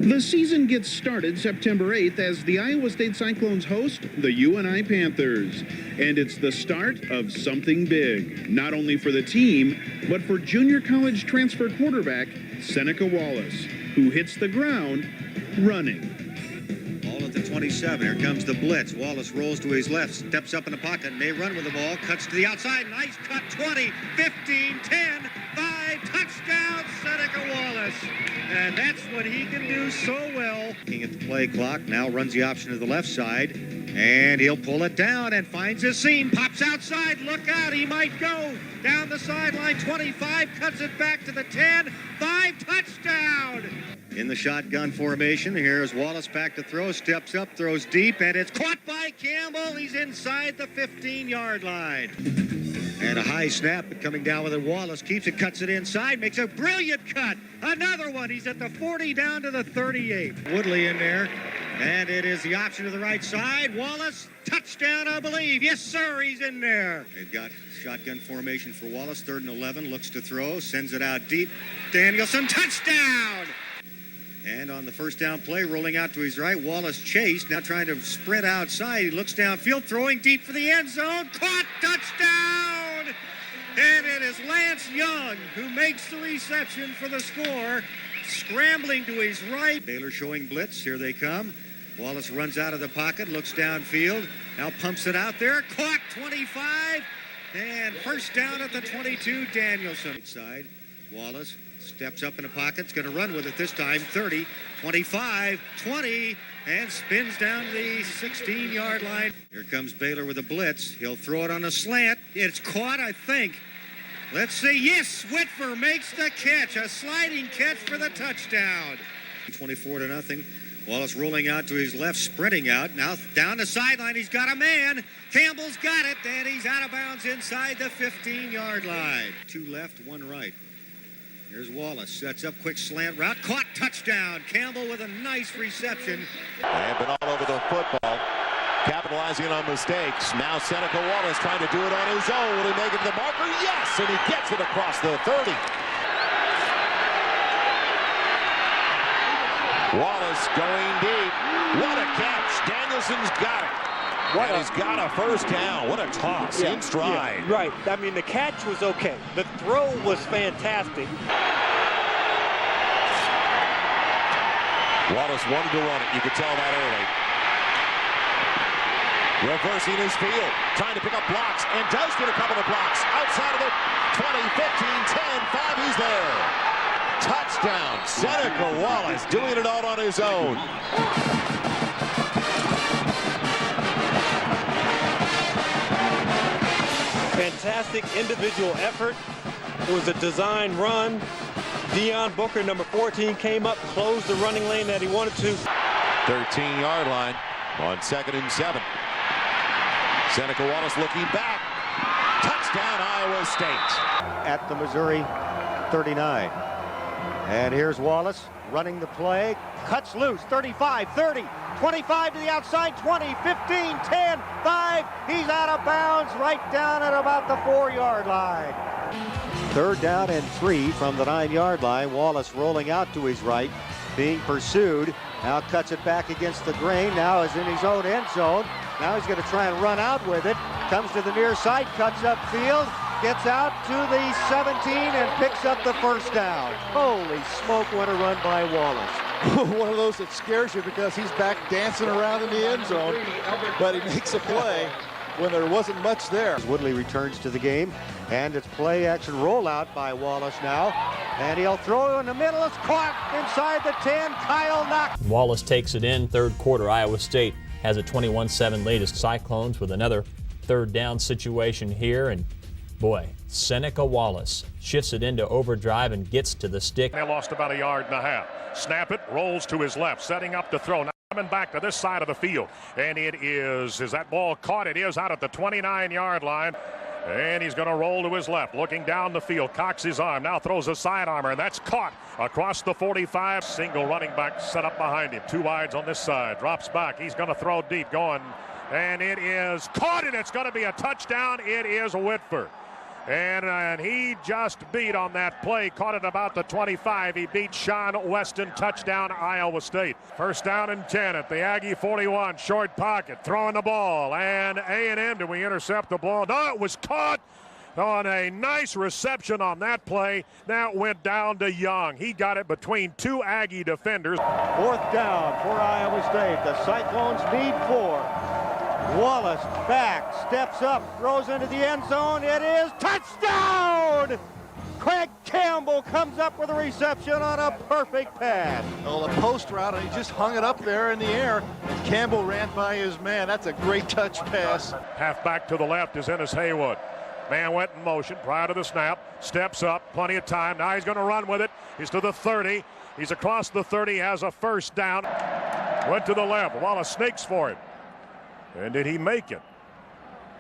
The season gets started September 8th as the Iowa State Cyclones host the UNI Panthers. And it's the start of something big, not only for the team, but for junior college transfer quarterback Seneca Wallace, who hits the ground running. Ball at the 27. Here comes the blitz. Wallace rolls to his left, steps up in the pocket, may run with the ball, cuts to the outside. Nice cut. 20, 15, 10, 5. Touchdown, Seneca Wallace. And that's what he can do so well. Looking at the play clock, now runs the option to the left side. And he'll pull it down and finds his seam. Pops outside. Look out. He might go down the sideline. 25. Cuts it back to the 10. 5. Touchdown. In the shotgun formation, here's Wallace back to throw. Steps up, throws deep, and it's caught by Campbell. He's inside the 15-yard line. And a high snap coming down with it. Wallace keeps it, cuts it inside, makes a brilliant cut. Another one. He's at the 40 down to the 38. Woodley in there. And it is the option to the right side. Wallace, touchdown, I believe. Yes, sir, he's in there. They've got shotgun formation for Wallace. 3rd and 11, looks to throw, sends it out deep. Danielson, touchdown! And on the first down play, rolling out to his right, Wallace chased, now trying to sprint outside. He looks downfield, throwing deep for the end zone. Caught, touchdown! And it is Lance Young who makes the reception for the score. Scrambling to his right. Baylor showing blitz. Here they come. Wallace runs out of the pocket, looks downfield. Now pumps it out there. Caught, 25. And first down at the 22, Danielson. Side, Wallace steps up in the pocket. It's going to run with it this time. 30, 25, 20, and spins down the 16-yard line. Here comes Baylor with a blitz. He'll throw it on a slant. It's caught, I think. Let's see. Yes, Whitfer makes the catch. A sliding catch for the touchdown. 24-0. Wallace rolling out to his left, sprinting out. Now down the sideline. He's got a man. Campbell's got it, and he's out of bounds inside the 15-yard line. 2 left, 1 right. Here's Wallace. Sets up quick slant route. Caught, touchdown. Campbell with a nice reception. And been all over the football. Capitalizing on mistakes. Now Seneca Wallace trying to do it on his own. Will he make it to the marker? Yes, and he gets it across the 30. Wallace going deep. What a catch. Danielson's got it. And he's got a first down. What a toss in stride. Yeah, right. I mean, the catch was okay. The throw was fantastic. Wallace wanted to run it. You could tell that early. Reversing his field, trying to pick up blocks, and does get a couple of blocks. Outside of the 20, 15, 10, 5, he's there. Touchdown, Seneca Wallace doing it all on his own. Fantastic individual effort. It was a design run. Deion Booker, number 14, came up, closed the running lane that he wanted to. 13-yard line on 2nd and 7. Seneca Wallace looking back. Touchdown, Iowa State. At the Missouri 39. And here's Wallace running the play. Cuts loose. 35, 30, 25 to the outside. 20, 15, 10, 5. He's out of bounds right down at about the 4-yard line. 3rd down and 3 from the 9-yard line. Wallace rolling out to his right, being pursued. Now cuts it back against the grain. Now is in his own end zone. Now he's going to try and run out with it. Comes to the near side, cuts upfield, gets out to the 17 and picks up the first down. Holy smoke, what a run by Wallace. One of those that scares you because he's back dancing around in the end zone, but he makes a play when there wasn't much there. Woodley returns to the game, and it's play action rollout by Wallace now, and he'll throw in the middle. It's caught inside the 10. Kyle Knox. Wallace takes it in. 3rd quarter, Iowa State has a 21-7 lead as Cyclones with another 3rd down situation here, and boy, Seneca Wallace shifts it into overdrive and gets to the stick. They lost about 1.5 yards. Snap it, rolls to his left, setting up to throw. Now coming back to this side of the field, and it is that ball caught? It is out at the 29-yard line. And he's going to roll to his left, looking down the field, cocks his arm, now throws a sidearmer, and that's caught across the 45. Single running back set up behind him, 2 wides on this side, drops back, he's going to throw deep, going, and it is caught, and it's going to be a touchdown. It is Whitfer. And he just beat on that play, caught it about the 25. He beat Sean Weston, touchdown Iowa State. First down and 10 at the Aggie 41, short pocket, throwing the ball. And A&M, did we intercept the ball? No, it was caught on a nice reception on that play. Now it went down to Young. He got it between two Aggie defenders. Fourth down for Iowa State. The Cyclones need 4. Wallace back, steps up, throws into the end zone. It is touchdown! Craig Campbell comes up with a reception on a perfect pass. Well, a post route, and he just hung it up there in the air. And Campbell ran by his man. That's a great touch pass. Halfback to the left is Ennis Haywood. Man went in motion prior to the snap, steps up, plenty of time. Now he's going to run with it. He's to the 30. He's across the 30, has a first down. Went to the left. Wallace snakes for it. And did he make it?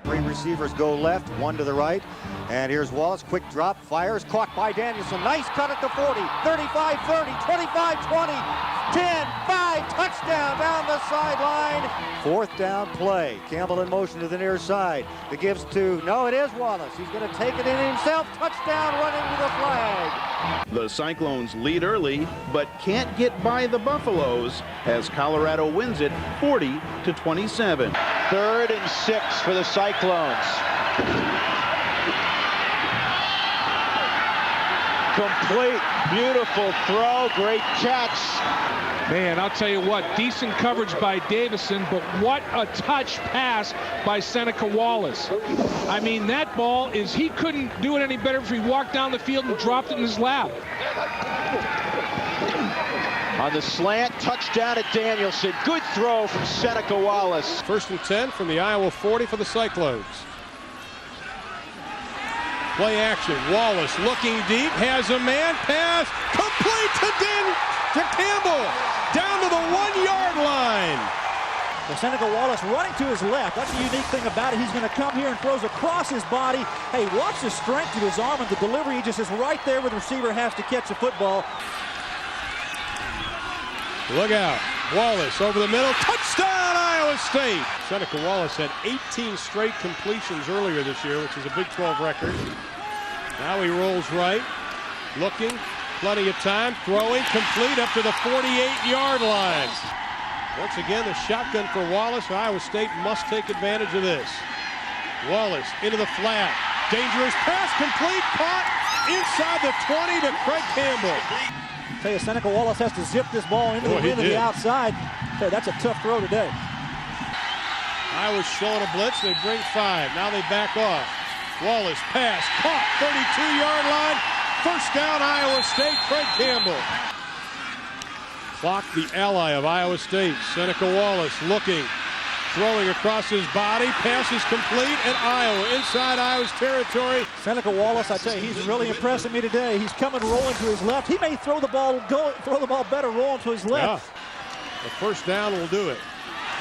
3 receivers go left, 1 to the right. And here's Wallace, quick drop, fires, caught by Danielson. Nice cut at the 40, 35, 30, 25, 20, 10, 5, touchdown down the sideline. Fourth down play. Campbell in motion to the near side. It gives to, no, it is Wallace. He's going to take it in himself. Touchdown running to the flag. The Cyclones lead early, but can't get by the Buffaloes as Colorado wins it 40-27. 3rd and 6 for the Cyclones. Complete, beautiful throw, great catch. Man, I'll tell you what, decent coverage by Davison, but what a touch pass by Seneca Wallace. I mean, that ball is, he couldn't do it any better if he walked down the field and dropped it in his lap. On the slant, touchdown at Danielson. Good throw from Seneca Wallace. 1st and 10 from the Iowa 40 for the Cyclones. Play action. Wallace looking deep, has a man, pass, complete to Campbell, down to the 1-yard line. Well, Seneca Wallace running to his left. That's the unique thing about it. He's going to come here and throws across his body. Hey, watch the strength of his arm and the delivery. He just is right there where the receiver has to catch the football. Look out. Wallace over the middle. Touchdown, Iowa State. Seneca Wallace had 18 straight completions earlier this year, which is a Big 12 record. Now he rolls right. Looking. Plenty of time. Throwing. Complete up to the 48-yard line. Once again, the shotgun for Wallace. Iowa State must take advantage of this. Wallace into the flat. Dangerous pass. Complete. Caught inside the 20 to Craig Campbell. Tell you, Seneca Wallace has to zip this ball into the wind to the outside. Hey, that's a tough throw today. Iowa's showing a blitz. They bring 5. Now they back off. Wallace pass caught 32-yard line. First down, Iowa State. Craig Campbell. Clock the ally of Iowa State. Seneca Wallace looking. Throwing across his body. Pass is complete, and Iowa inside Iowa's territory. Seneca Wallace, I tell you, he's really impressing me today. He's coming rolling to his left. He may throw the ball better rolling to his left. Yeah. The first down will do it.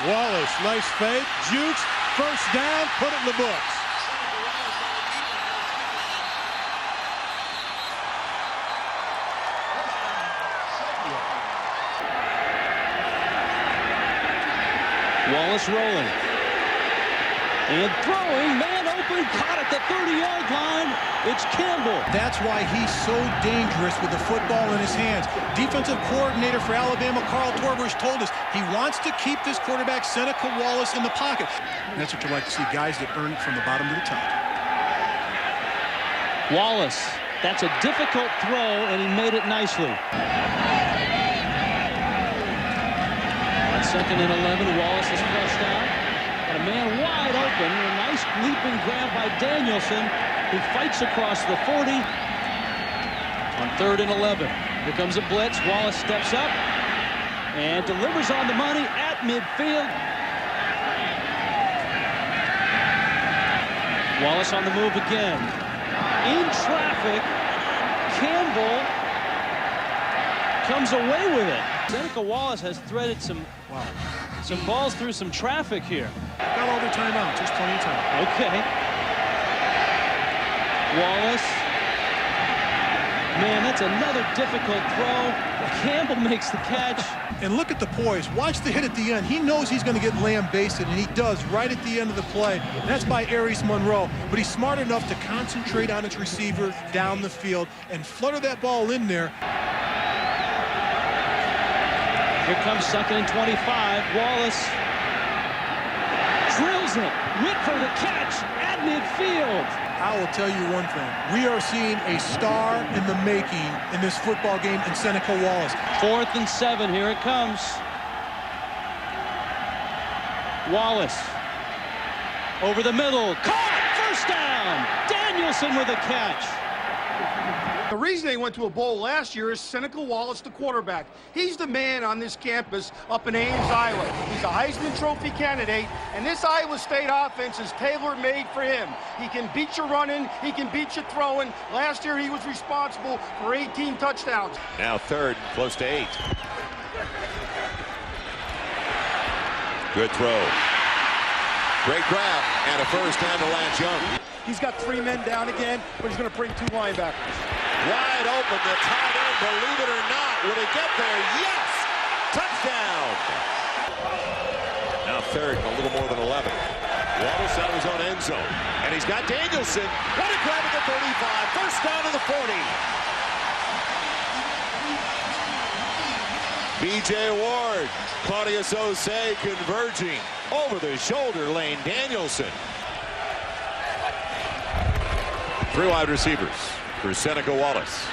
Wallace, nice fake, jukes, first down, put it in the books. Wallace rolling and throwing, man open, caught at the 30-yard line. It's Campbell. That's why he's so dangerous with the football in his hands. Defensive coordinator for Alabama, Carl Torbush, told us he wants to keep this quarterback, Seneca Wallace, in the pocket. And that's what you like to see, guys that earn it from the bottom to the top. Wallace, that's a difficult throw, and he made it nicely. 2nd and 11, Wallace is flushed out. And a man wide open. A nice leaping grab by Danielson, who fights across the 40. On 3rd and 11, here comes a blitz. Wallace steps up and delivers on the money at midfield. Wallace on the move again. In traffic, Campbell comes away with it. Seneca Wallace has threaded some balls through some traffic here. Got all their time out, just plenty of time. Okay. Wallace Man, that's another difficult throw. Campbell makes the catch. And look at the poise. Watch the hit at the end. He knows he's going to get lambasted, and he does right at the end of the play. And that's by Aries Monroe. But he's smart enough to concentrate on his receiver down the field and flutter that ball in there. Here comes 2nd and 25. Wallace drills it. Whitford the catch at midfield. I will tell you one thing. We are seeing a star in the making in this football game in Seneca Wallace. 4th and 7. Here it comes. Wallace over the middle. Caught! First down! Danielson with a catch. The reason they went to a bowl last year is Seneca Wallace, the quarterback. He's the man on this campus up in Ames, Iowa. He's a Heisman Trophy candidate, and this Iowa State offense is tailor-made for him. He can beat you running, he can beat you throwing. Last year, he was responsible for 18 touchdowns. Now 3rd, close to 8. Good throw. Great grab, and a first down to Lance Young. He's got 3 men down again, but he's going to bring 2 linebackers. Wide open, the tight end, believe it or not. Will he get there? Yes! Touchdown! Now 3rd, a little more than 11. Wallace out of his own end zone. And he's got Danielson. What a grab at the 35. First down to the 40. B.J. Ward, Claudius Osei converging over the shoulder lane. Danielson. 3 wide receivers for Seneca Wallace.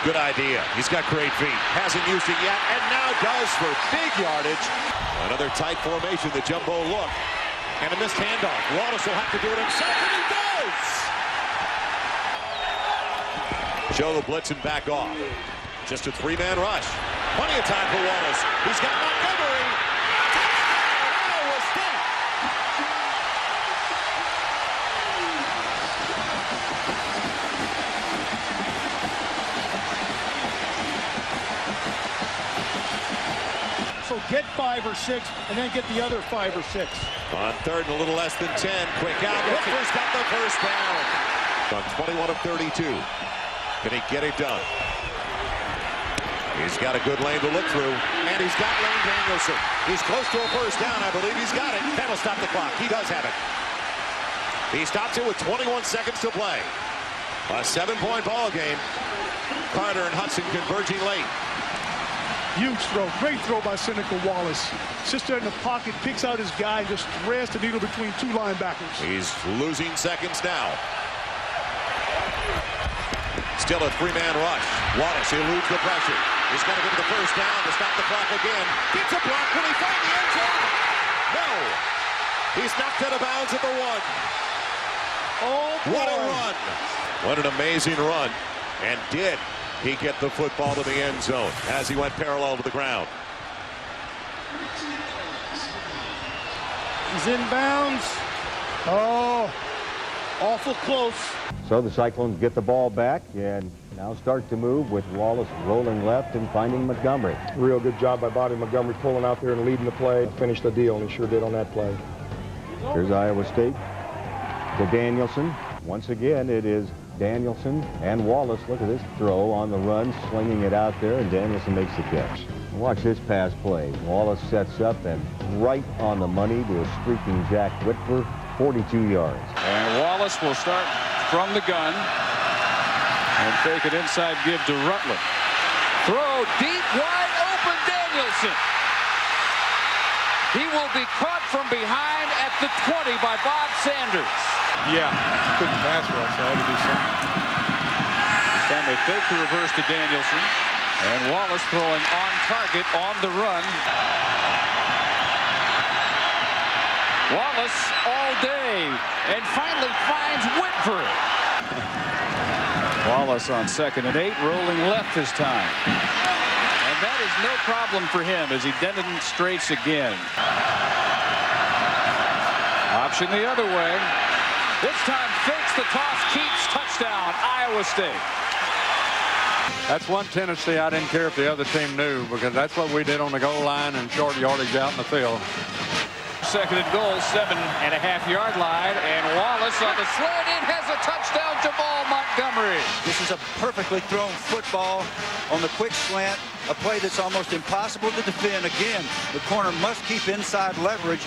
Good idea. He's got great feet. Hasn't used it yet, and now does for big yardage. Another tight formation, the jumbo look. And a missed handoff. Wallace will have to do it himself, and he does! Show the blitz and back off. Just a 3-man rush. Plenty of time for Wallace. He's got Montgomery. Touchdown, Iowa State! So get 5 or 6, and then get the other 5 or 6. On 3rd and a little less than 10. Quick out. Whitford's got the first down. On 21 of 32. Can he get it done? He's got a good lane to look through. And he's got Lane Danielson. He's close to a first down. I believe he's got it. That'll stop the clock. He does have it. He stops it with 21 seconds to play. A 7-point ball game. Carter and Hudson converging late. Huge throw. Great throw by Seneca Wallace. Sits there in the pocket, picks out his guy, just threads the needle between 2 linebackers. He's losing seconds now. Still a 3-man rush. Wallace eludes the pressure. He's got to get the first down to stop the clock again. Gets a block. Will he find the end zone? No. He's knocked out of bounds at the 1. Oh, boy. What a run. What an amazing run. And did he get the football to the end zone as he went parallel to the ground. He's in bounds. Oh, awful close. So the Cyclones get the ball back and now start to move with Wallace rolling left and finding Montgomery. Real good job by Bobby Montgomery pulling out there and leading the play. Finished the deal, and he sure did on that play. Here's Iowa State to Danielson. Once again, it is Danielson and Wallace. Look at this throw on the run, slinging it out there, and Danielson makes the catch. Watch this pass play. Wallace sets up and right on the money to a streaking Jack Whitford, 42 yards. And Wallace will start from the gun and take an inside give to Rutland. Throw deep, wide open, Danielson. He will be caught from behind at the 20 by Bob Sanders. Yeah, couldn't pass rush, so I had to do something. This time they fake the reverse to Danielson. And Wallace throwing on target on the run. Wallace all day and finally finds Whitford. Wallace on 2nd and 8, rolling left this time. And that is no problem for him as he demonstrates again. Option the other way. This time fakes the toss, keeps, touchdown, Iowa State. That's one tendency I didn't care if the other team knew, because that's what we did on the goal line and short yardage out in the field. second and goal, 7.5-yard line, and Wallace on the slant in has a touchdown. Jamal Montgomery. This is a perfectly thrown football on the quick slant, a play that's almost impossible to defend. Again, the corner must keep inside leverage.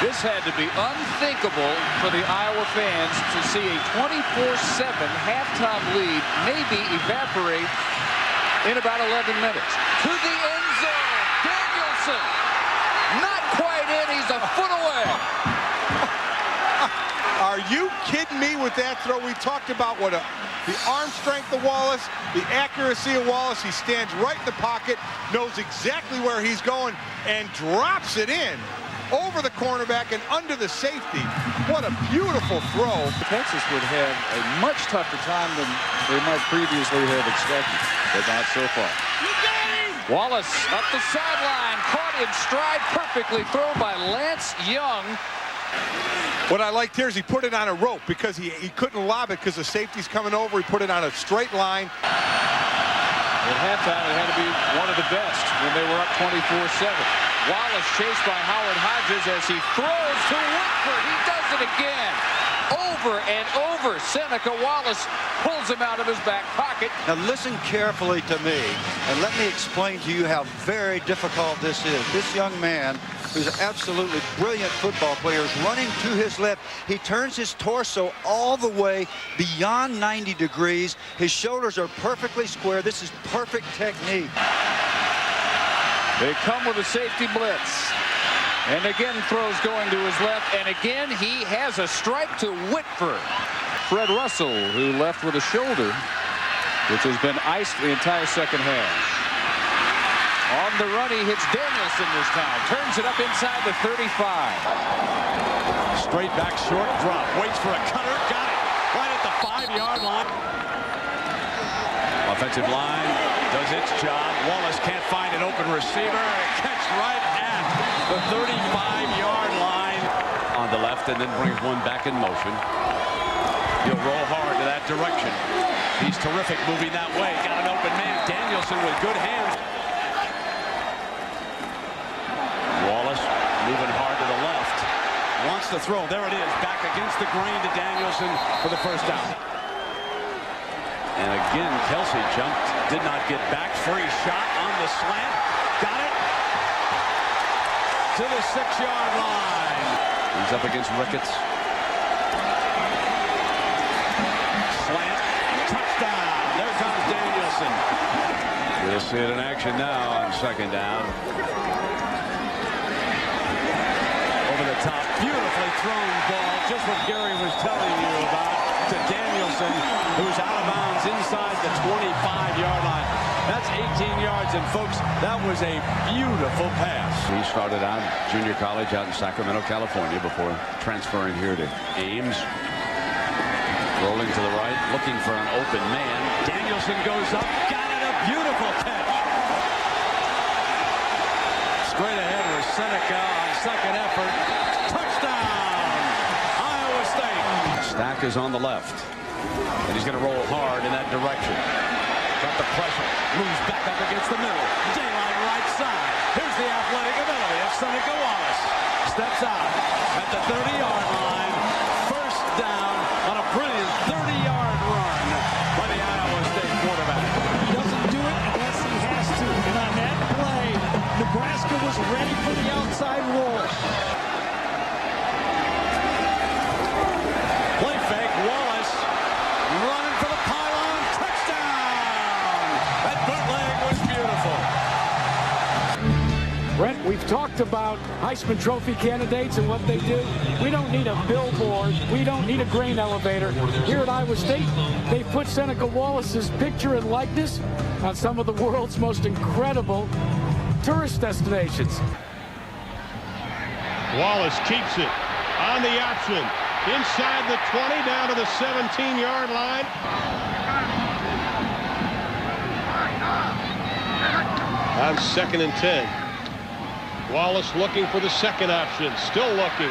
This had to be unthinkable for the Iowa fans to see a 24-7 halftime lead maybe evaporate in about 11 minutes. To the end zone, Danielson. Not quite in, he's a foot away. Are you kidding me with that throw? We talked about the arm strength of Wallace, the accuracy of Wallace. He stands right in the pocket, knows exactly where he's going, and drops it in over the cornerback and under the safety. What a beautiful throw. Texas would have a much tougher time than they might previously have expected, but not so far. Wallace up the sideline, caught in stride, perfectly thrown by Lance Young. What I liked here is he put it on a rope because he couldn't lob it because the safety's coming over. He put it on a straight line. At halftime, it had to be one of the best when they were up 24-7. Wallace chased by Howard Hodges as he throws to Whitford. He does it again. Over and over. Seneca Wallace pulls him out of his back pocket. Now listen carefully to me, and let me explain to you how very difficult this is. This young man, who's an absolutely brilliant football player, is running to his left. He turns his torso all the way beyond 90 degrees. His shoulders are perfectly square. This is perfect technique. They come with a safety blitz. And again, throws going to his left. And again, he has a strike to Whitford. Fred Russell, who left with a shoulder, which has been iced the entire second half. On the run, he hits Danielson this time. Turns it up inside the 35. Straight back, short drop. Waits for a cutter. Got it. Right at the 5-yard line. Offensive line does its job. Wallace can't find an open receiver. Catch right at the 35-yard line. On the left, and then brings one back in motion. He'll roll hard to that direction. He's terrific moving that way. Got an open man. Danielson with good hands. Wallace moving hard to the left. Wants to throw. There it is. Back against the grain to Danielson for the first down. And again, Kelsey jumped. Did not get back. Free shot on the slant. Got it. To the 6-yard line. He's up against Ricketts. Slant. Touchdown. There comes Danielson. We'll see it in action now on second down. Over the top. Beautifully thrown ball. Just what Gary was telling you about. To Danielson, who's out of bounds inside the 25-yard line. That's 18 yards, and folks, that was a beautiful pass. He started out junior college out in Sacramento, California, before transferring here to Ames. Rolling to the right, looking for an open man. Danielson goes up, got it, a beautiful catch. Straight ahead with Seneca on second effort. Touchdown, Iowa State. Stack is on the left, and he's going to roll hard in that direction. Got the pressure, moves back up against the middle. Dayline right side. Here's the athletic ability of Seneca Wallace. Steps out at the 30-yard line. First down on a brilliant 30-yard run by the Iowa State quarterback. He doesn't do it unless he has to. And on that play, Nebraska was ready for the outside roll. Play fake, Wallace running for the pylon, touchdown! That bootleg was beautiful. Brent, we've talked about Heisman Trophy candidates and what they do. We don't need a billboard. We don't need a grain elevator. Here at Iowa State, they put Seneca Wallace's picture and likeness on some of the world's most incredible tourist destinations. Wallace keeps it on the option. Inside the 20, down to the 17-yard line. On 2nd and 10. Wallace looking for the second option. Still looking.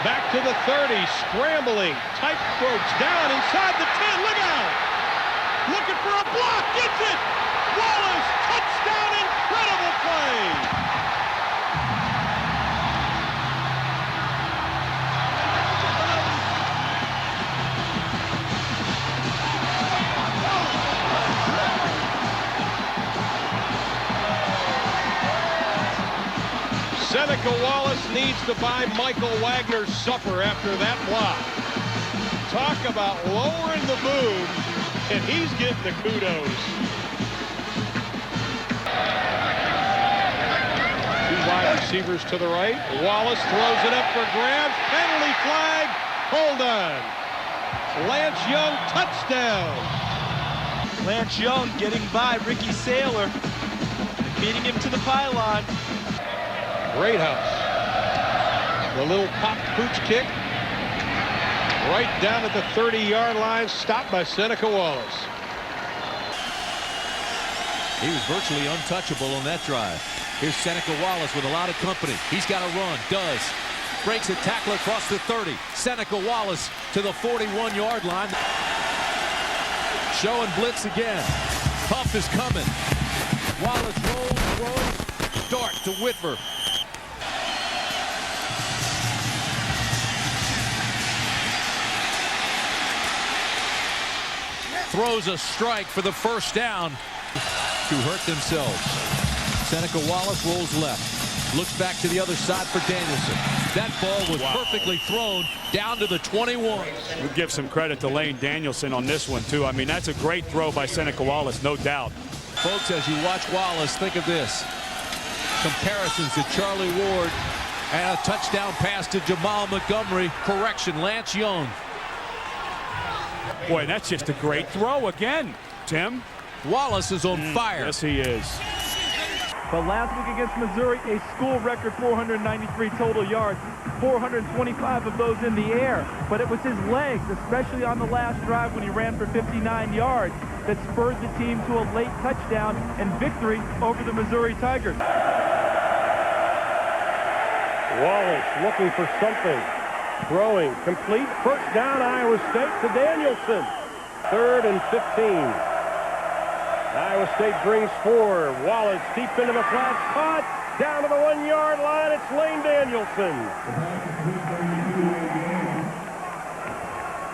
Back to the 30, scrambling. Tight ropes down inside the 10. Look out! Looking for a block. Gets it! Wallace, touchdown, incredible play! Seneca Wallace needs to buy Michael Wagner supper after that block. Talk about lowering the boom, and he's getting the kudos. Two wide receivers to the right. Wallace throws it up for grabs. Penalty flag. Hold on. Lance Young, touchdown. Lance Young getting by Ricky Saylor, beating him to the pylon. Greathouse. The little pop pooch kick. Right down at the 30-yard line, stopped by Seneca Wallace. He was virtually untouchable on that drive. Here's Seneca Wallace with a lot of company. He's got to run, does. Breaks a tackle across the 30. Seneca Wallace to the 41-yard line. Showing blitz again. Puff is coming. Wallace rolls, dart to Whitmer. Throws a strike for the first down to hurt themselves. Seneca Wallace rolls left. Looks back to the other side for Danielson. That ball was perfectly thrown down to the 21. We give some credit to Lane Danielson on this one, too. I mean, that's a great throw by Seneca Wallace, no doubt. Folks, as you watch Wallace, think of this. Comparisons to Charlie Ward and a touchdown pass to Jamal Montgomery. Correction, Lance Young. Boy, that's just a great throw again, Tim. Wallace is on fire. Yes, he is. But last week against Missouri, a school record 493 total yards, 425 of those in the air. But it was his legs, especially on the last drive when he ran for 59 yards, that spurred the team to a late touchdown and victory over the Missouri Tigers. Wallace looking for something. Throwing complete. First down, Iowa State to Danielson. 3rd and 15. Iowa State brings 4. Wallace deep into the flats. Caught down to the 1-yard line. It's Lane Danielson.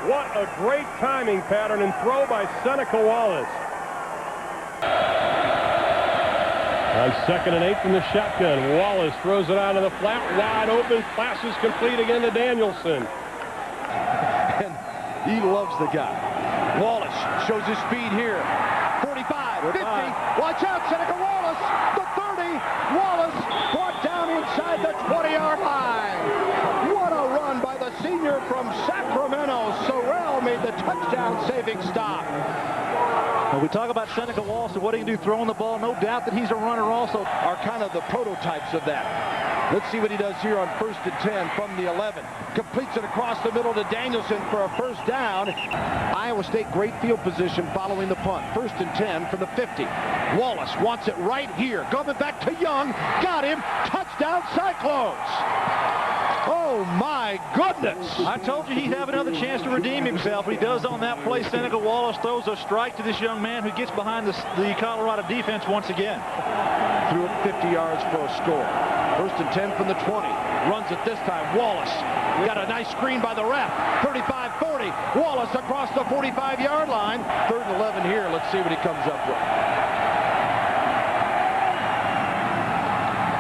What a great timing pattern and throw by Seneca Wallace. On 2nd and 8 from the shotgun, Wallace throws it out of the flat, wide open, passes complete again to Danielson. And he loves the guy. Wallace shows his speed here. 45, 50, watch out, Seneca Wallace, the 30, Wallace brought down inside the 20-yard line. What a run by the senior from Sacramento. Sorrell made the touchdown-saving stop. When we talk about Seneca Wallace and what he can do throwing the ball, no doubt that he's a runner also. Are kind of the prototypes of that. Let's see what he does here on 1st and 10 from the 11. Completes it across the middle to Danielson for a first down. Iowa State great field position following the punt. 1st and 10 from the 50. Wallace wants it right here. Coming back to Young. Got him. Touchdown Cyclones. Oh my goodness. I told you he'd have another chance to redeem himself. He does on that play. Seneca Wallace throws a strike to this young man who gets behind the Colorado defense once again. Threw it 50 yards for a score. 1st and 10 from the 20. Runs it this time. Wallace got a nice screen by the ref. 35-40. Wallace across the 45-yard line. 3rd and 11 here. Let's see what he comes up with.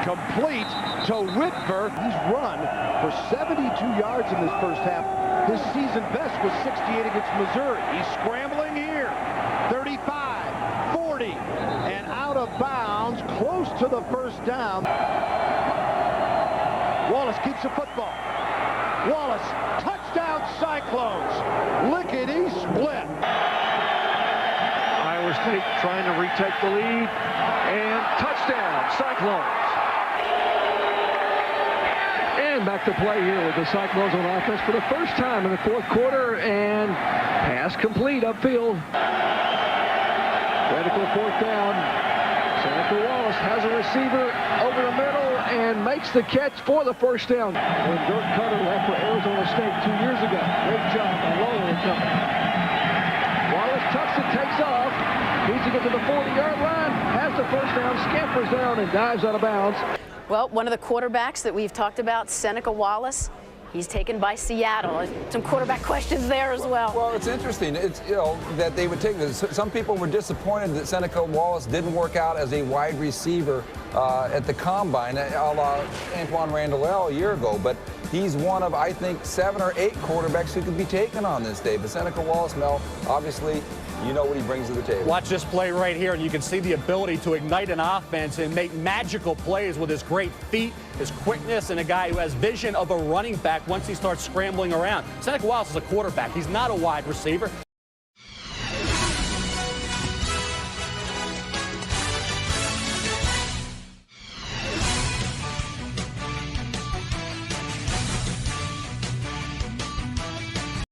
Complete to Whitmer. He's run for 72 yards in this first half. His season best was 68 against Missouri. He's scrambling here. 35, 40, and out of bounds, close to the first down. Wallace keeps the football. Wallace, touchdown Cyclones. Lickety split. Iowa State trying to retake the lead, and touchdown Cyclones. And back to play here with the Cyclones on offense for the first time in the 4th quarter, and pass complete upfield. Critical 4th down. Seneca Wallace has a receiver over the middle and makes the catch for the first down. When Dirk Cutter left for Arizona State 2 years ago. Great job by Lowell and company. Wallace tucks it, takes off, needs to get to the 40-yard line, has the first down, scampers down, and dives out of bounds. Well, one of the quarterbacks that we've talked about, Seneca Wallace, he's taken by Seattle. Some quarterback questions there as well. Well, it's interesting. It's, you know, that they would take this. Some people were disappointed that Seneca Wallace didn't work out as a wide receiver at the combine, a la Antoine Randall a year ago. But he's one of, I think, 7 or 8 quarterbacks who could be taken on this day. But Seneca Wallace, Mel, obviously, you know what he brings to the table. Watch this play right here, and you can see the ability to ignite an offense and make magical plays with his great feet, his quickness, and a guy who has vision of a running back once he starts scrambling around. Seneca Wallace is a quarterback. He's not a wide receiver.